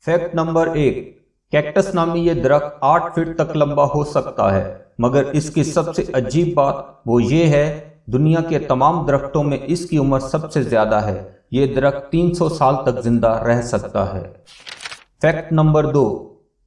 Fact number 1, cactus नामी ये दरख्त 8 फीट तक लंबा हो सकता है, मगर इसकी सबसे अजीब बात वो ये है, दुनिया के तमाम दरख्तों में इसकी उम्र सबसे ज़्यादा है। ये दरख्त 300 साल तक जिंदा रह सकता है। फैक्ट नंबर 2,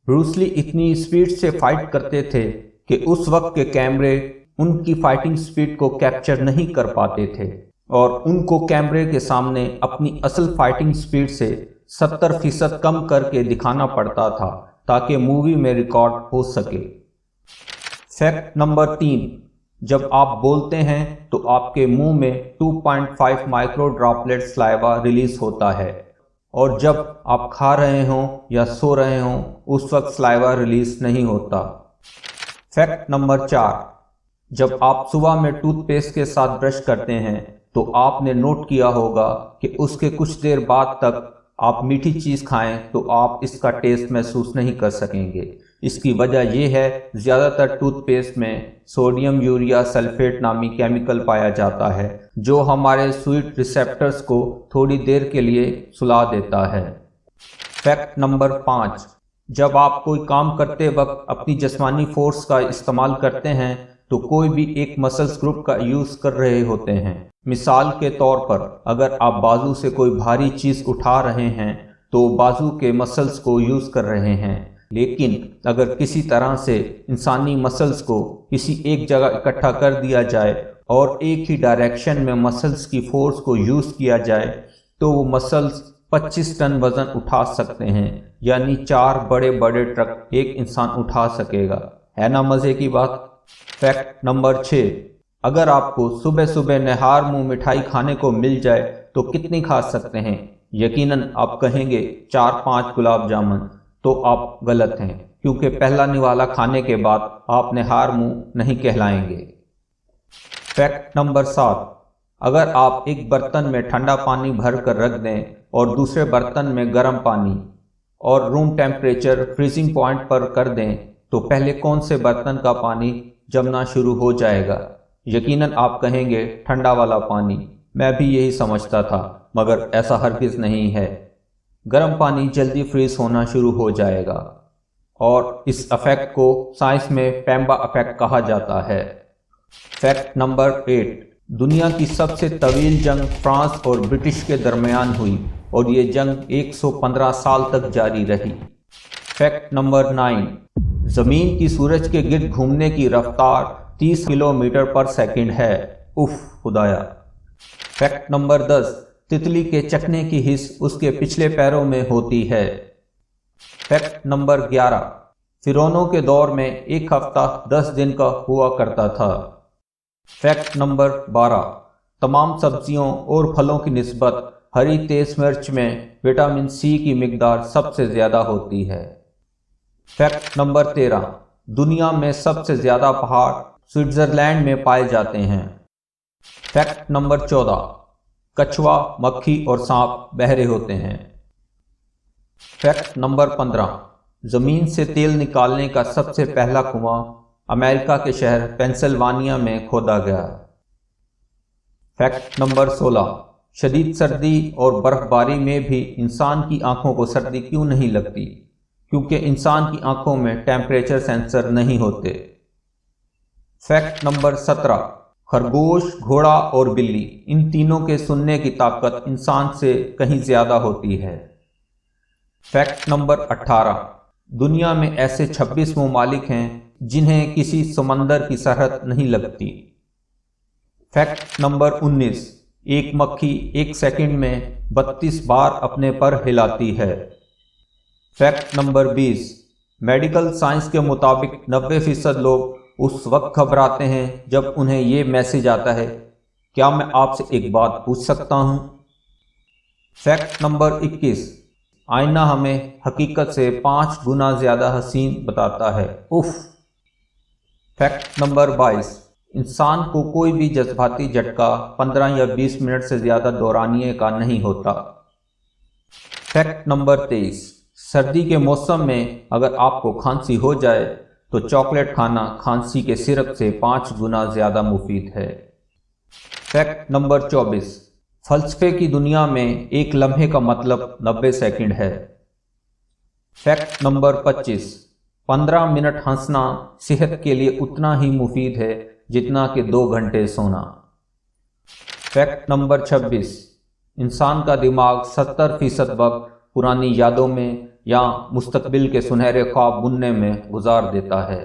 ब्रूस ली इतनी स्पीड से फाइट करते थे कि उस वक्त के कैमरे उनकी फाइटिंग स्पीड को कैप्चर नहीं कर पाते थे और उनको कैमरे के सामने अपनी असल फाइटिंग स्पीड से 70% कम करके दिखाना पड़ता था ताकि मूवी में रिकॉर्ड हो सके। फैक्ट नंबर 3, जब आप बोलते हैं तो आपके मुंह में 2.5 माइक्रो ड्रॉपलेट सलाइवा रिलीज होता है और जब आप खा रहे हों या सो रहे हों उस वक्त सलाइवा रिलीज नहीं होता। फैक्ट नंबर 4, जब आप सुबह में टूथपेस्ट के साथ ब्रश करते हैं तो आपने नोट किया होगा कि उसके कुछ देर बाद तक आप मीठी चीज़ खाएं तो आप इसका टेस्ट महसूस नहीं कर सकेंगे। इसकी वजह यह है, ज़्यादातर टूथपेस्ट में सोडियम यूरिया सल्फेट नामी केमिकल पाया जाता है जो हमारे स्वीट रिसेप्टर्स को थोड़ी देर के लिए सुला देता है। फैक्ट नंबर 5, जब आप कोई काम करते वक्त अपनी जिस्मानी फोर्स का इस्तेमाल करते हैं तो कोई भी एक मसल्स ग्रुप का यूज़ कर रहे होते हैं। मिसाल के तौर पर अगर आप बाजू से कोई भारी चीज़ उठा रहे हैं तो बाजू के मसल्स को यूज़ कर रहे हैं, लेकिन अगर किसी तरह से इंसानी मसल्स को किसी एक जगह इकट्ठा कर दिया जाए और एक ही डायरेक्शन में मसल्स की फोर्स को यूज़ किया जाए तो वो मसल्स 25 टन वज़न उठा सकते हैं, यानी 4 बड़े बड़े ट्रक एक इंसान उठा सकेगा। है ना मज़े की बात। फैक्ट नंबर 6, अगर आपको सुबह सुबह निहार मुंह मिठाई खाने को मिल जाए तो कितनी खा सकते हैं? यकीनन आप कहेंगे 4-5 गुलाब जामुन, तो आप गलत हैं, क्योंकि पहला निवाला खाने के बाद आप निहार मुंह नहीं कहलाएंगे। फैक्ट नंबर 7, अगर आप एक बर्तन में ठंडा पानी भर कर रख दें और दूसरे बर्तन में गर्म पानी और रूम टेम्परेचर फ्रीजिंग पॉइंट पर कर दें तो पहले कौन से बर्तन का पानी जमना शुरू हो जाएगा? यकीनन आप कहेंगे ठंडा वाला पानी। मैं भी यही समझता था, मगर ऐसा हरगिज़ नहीं है। गर्म पानी जल्दी फ्रीज होना शुरू हो जाएगा और इस इफेक्ट को साइंस में पेम्बा इफेक्ट कहा जाता है। फैक्ट नंबर 8, दुनिया की सबसे तवील जंग फ्रांस और ब्रिटिश के दरमियान हुई और ये जंग 115 साल तक जारी रही। फैक्ट नंबर 9, ज़मीन की सूरज के गिर्द घूमने की रफ्तार 30 किलोमीटर पर सेकंड है। उफ खुदाया। फैक्ट नंबर 10, तितली के चखने की हिस्स उसके पिछले पैरों में होती है। फैक्ट नंबर 11, फिरौनों के दौर में एक हफ्ता 10 दिन का हुआ करता था। फैक्ट नंबर 12, तमाम सब्जियों और फलों की निस्बत हरी तेज मिर्च में विटामिन सी की मिकदार सबसे ज़्यादा होती है। फैक्ट नंबर 13, दुनिया में सबसे ज़्यादा पहाड़ स्विट्ज़रलैंड में पाए जाते हैं। फैक्ट नंबर 14, कछुआ, मक्खी और सांप बहरे होते हैं। फैक्ट नंबर 15, ज़मीन से तेल निकालने का सबसे पहला कुआं अमेरिका के शहर पेंसिल्वानिया में खोदा गया। फैक्ट नंबर 16, शदीद सर्दी और बर्फबारी में भी इंसान की आंखों को सर्दी क्यों नहीं लगती? क्योंकि इंसान की आंखों में टेम्परेचर सेंसर नहीं होते। फैक्ट नंबर 17, खरगोश, घोड़ा और बिल्ली, इन तीनों के सुनने की ताकत इंसान से कहीं ज़्यादा होती है। फैक्ट नंबर 18, दुनिया में ऐसे 26 ममालिक हैं जिन्हें किसी समंदर की सरहद नहीं लगती। फैक्ट नंबर 19, एक मक्खी एक सेकंड में 32 बार अपने पर हिलाती है। फैक्ट नंबर 20, मेडिकल साइंस के मुताबिक 90% लोग उस वक्त घबराते हैं जब उन्हें ये मैसेज आता है, क्या मैं आपसे एक बात पूछ सकता हूँ? फैक्ट नंबर 21, आईना हमें हकीकत से 5 गुना ज़्यादा हसीन बताता है। उफ। फैक्ट नंबर 22, इंसान को कोई भी जज्बाती झटका 15 या 20 मिनट से ज़्यादा दौरानिए का नहीं होता। फैक्ट नंबर 23, सर्दी के मौसम में अगर आपको खांसी हो जाए तो चॉकलेट खाना खांसी के सिरप से 5 गुना ज़्यादा मुफीद है। फैक्ट नंबर 24, फ़लसफ़े की दुनिया में एक लम्हे का मतलब 90 सेकंड है। فیکٹ نمبر 25، 15 منٹ ہنسنا صحت کے لیے اتنا ہی مفید ہے جتنا کہ 2 گھنٹے سونا۔ فیکٹ نمبر 26، انسان کا دماغ 70% وقت پرانی یادوں میں یا مستقبل کے سنہرے خواب بننے میں گزار دیتا ہے۔